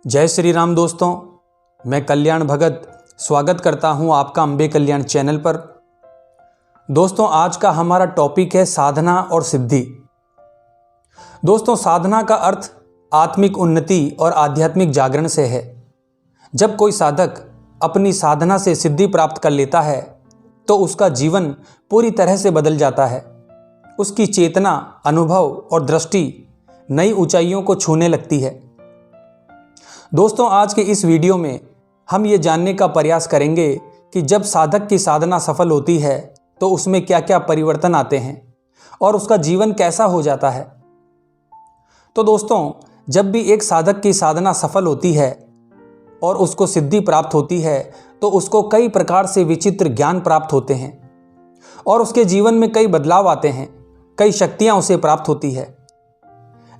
जय श्री राम दोस्तों, मैं कल्याण भगत स्वागत करता हूं आपका अंबे कल्याण चैनल पर। दोस्तों, आज का हमारा टॉपिक है साधना और सिद्धि। दोस्तों, साधना का अर्थ आत्मिक उन्नति और आध्यात्मिक जागरण से है। जब कोई साधक अपनी साधना से सिद्धि प्राप्त कर लेता है तो उसका जीवन पूरी तरह से बदल जाता है। उसकी चेतना, अनुभव और दृष्टि नई ऊंचाइयों को छूने लगती है। दोस्तों, आज के इस वीडियो में हम ये जानने का प्रयास करेंगे कि जब साधक की साधना सफल होती है तो उसमें क्या क्या परिवर्तन आते हैं और उसका जीवन कैसा हो जाता है। तो दोस्तों, जब भी एक साधक की साधना सफल होती है और उसको सिद्धि प्राप्त होती है तो उसको कई प्रकार से विचित्र ज्ञान प्राप्त होते हैं और उसके जीवन में कई बदलाव आते हैं। कई शक्तियां उसे प्राप्त होती है,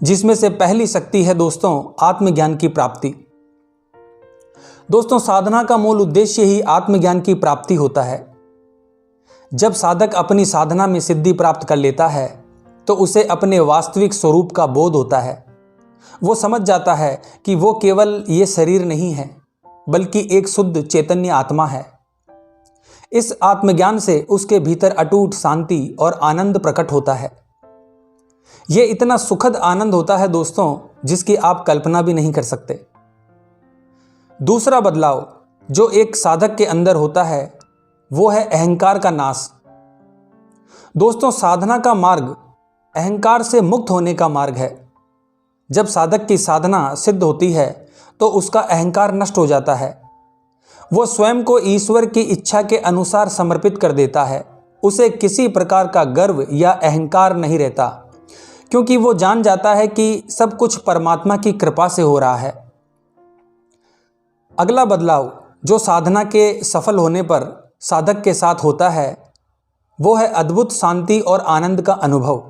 जिसमें से पहली शक्ति है दोस्तों आत्मज्ञान की प्राप्ति। दोस्तों, साधना का मूल उद्देश्य ही आत्मज्ञान की प्राप्ति होता है। जब साधक अपनी साधना में सिद्धि प्राप्त कर लेता है तो उसे अपने वास्तविक स्वरूप का बोध होता है। वो समझ जाता है कि वो केवल ये शरीर नहीं है बल्कि एक शुद्ध चैतन्य आत्मा है। इस आत्मज्ञान से उसके भीतर अटूट शांति और आनंद प्रकट होता है। ये इतना सुखद आनंद होता है दोस्तों, जिसकी आप कल्पना भी नहीं कर सकते। दूसरा बदलाव जो एक साधक के अंदर होता है वो है अहंकार का नाश। दोस्तों, साधना का मार्ग अहंकार से मुक्त होने का मार्ग है। जब साधक की साधना सिद्ध होती है तो उसका अहंकार नष्ट हो जाता है। वो स्वयं को ईश्वर की इच्छा के अनुसार समर्पित कर देता है। उसे किसी प्रकार का गर्व या अहंकार नहीं रहता, क्योंकि वो जान जाता है कि सब कुछ परमात्मा की कृपा से हो रहा है। अगला बदलाव जो साधना के सफल होने पर साधक के साथ होता है वो है अद्भुत शांति और आनंद का अनुभव।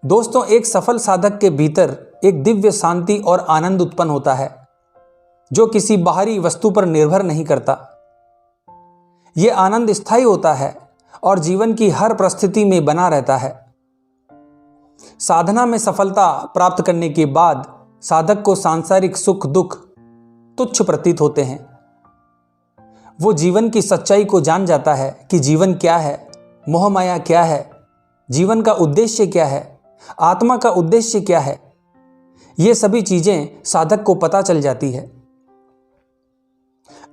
दोस्तों, एक सफल साधक के भीतर एक दिव्य शांति और आनंद उत्पन्न होता है जो किसी बाहरी वस्तु पर निर्भर नहीं करता। यह आनंद स्थायी होता है और जीवन की हर परिस्थिति में बना रहता है। साधना में सफलता प्राप्त करने के बाद साधक को सांसारिक सुख दुख तुच्छ प्रतीत होते हैं। वो जीवन की सच्चाई को जान जाता है कि जीवन क्या है, मोह माया क्या है, जीवन का उद्देश्य क्या है, आत्मा का उद्देश्य क्या है। ये सभी चीजें साधक को पता चल जाती है।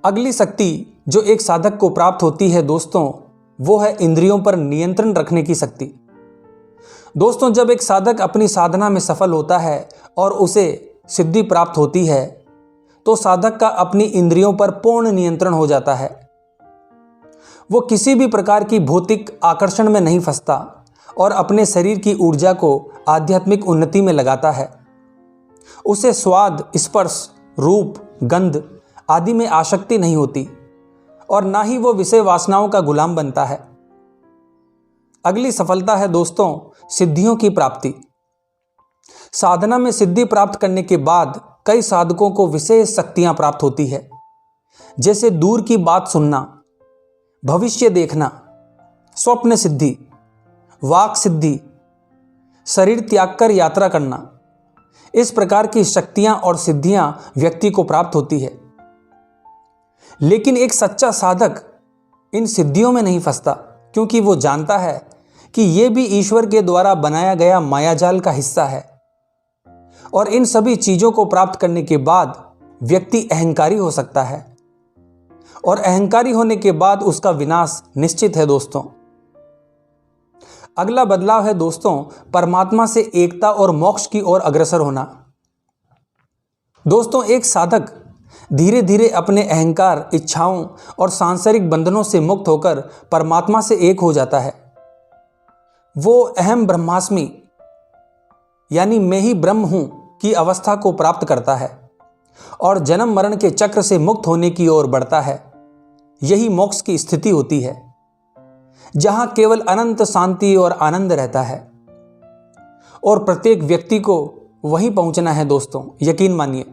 अगली शक्ति जो एक साधक को प्राप्त होती है दोस्तों, वो है इंद्रियों पर नियंत्रण रखने की शक्ति। दोस्तों, जब एक साधक अपनी साधना में सफल होता है और उसे सिद्धि प्राप्त होती है तो साधक का अपनी इंद्रियों पर पूर्ण नियंत्रण हो जाता है। वो किसी भी प्रकार की भौतिक आकर्षण में नहीं फंसता और अपने शरीर की ऊर्जा को आध्यात्मिक उन्नति में लगाता है। उसे स्वाद, स्पर्श, रूप, गंध आदि में आसक्ति नहीं होती और ना ही वो विषय वासनाओं का गुलाम बनता है। अगली सफलता है दोस्तों सिद्धियों की प्राप्ति। साधना में सिद्धि प्राप्त करने के बाद कई साधकों को विशेष शक्तियां प्राप्त होती है, जैसे दूर की बात सुनना, भविष्य देखना, स्वप्न सिद्धि, वाक सिद्धि, शरीर त्याग कर यात्रा करना। इस प्रकार की शक्तियां और सिद्धियां व्यक्ति को प्राप्त होती है। लेकिन एक सच्चा साधक इन सिद्धियों में नहीं फंसता, क्योंकि वो जानता है कि ये भी ईश्वर के द्वारा बनाया गया मायाजाल का हिस्सा है। और इन सभी चीजों को प्राप्त करने के बाद व्यक्ति अहंकारी हो सकता है और अहंकारी होने के बाद उसका विनाश निश्चित है दोस्तों। अगला बदलाव है दोस्तों परमात्मा से एकता और मोक्ष की ओर अग्रसर होना। दोस्तों, एक साधक धीरे धीरे अपने अहंकार, इच्छाओं और सांसारिक बंधनों से मुक्त होकर परमात्मा से एक हो जाता है। वो अहम ब्रह्मास्मि यानी मैं ही ब्रह्म हूं की अवस्था को प्राप्त करता है और जन्म मरण के चक्र से मुक्त होने की ओर बढ़ता है। यही मोक्ष की स्थिति होती है, जहां केवल अनंत शांति और आनंद रहता है और प्रत्येक व्यक्ति को वहीं पहुंचना है दोस्तों, यकीन मानिए।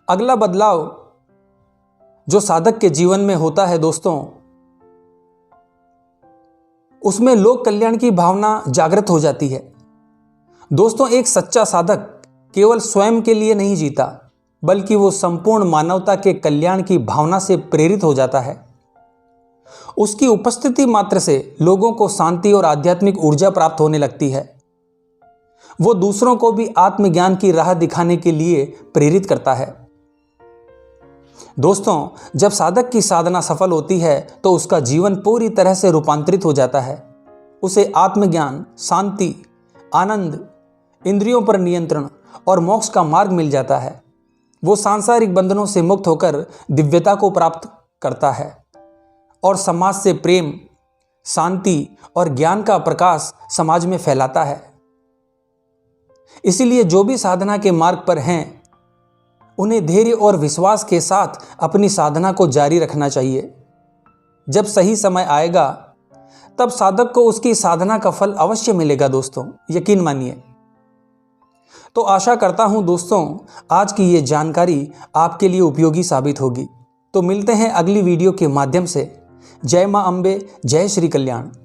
अगला बदलाव जो साधक के जीवन में होता है दोस्तों, उसमें लोक कल्याण की भावना जागृत हो जाती है। दोस्तों, एक सच्चा साधक केवल स्वयं के लिए नहीं जीता, बल्कि वो संपूर्ण मानवता के कल्याण की भावना से प्रेरित हो जाता है। उसकी उपस्थिति मात्र से लोगों को शांति और आध्यात्मिक ऊर्जा प्राप्त होने लगती है। वो दूसरों को भी आत्मज्ञान की राह दिखाने के लिए प्रेरित करता है। दोस्तों, जब साधक की साधना सफल होती है तो उसका जीवन पूरी तरह से रूपांतरित हो जाता है। उसे आत्मज्ञान, शांति, आनंद, इंद्रियों पर नियंत्रण और मोक्ष का मार्ग मिल जाता है। वो सांसारिक बंधनों से मुक्त होकर दिव्यता को प्राप्त करता है और समाज से प्रेम, शांति और ज्ञान का प्रकाश समाज में फैलाता है। इसीलिए जो भी साधना के मार्ग पर हैं, उन्हें धैर्य और विश्वास के साथ अपनी साधना को जारी रखना चाहिए। जब सही समय आएगा तब साधक को उसकी साधना का फल अवश्य मिलेगा दोस्तों, यकीन मानिए। तो आशा करता हूं दोस्तों, आज की ये जानकारी आपके लिए उपयोगी साबित होगी। तो मिलते हैं अगली वीडियो के माध्यम से। जय मां अम्बे, जय श्री कल्याण।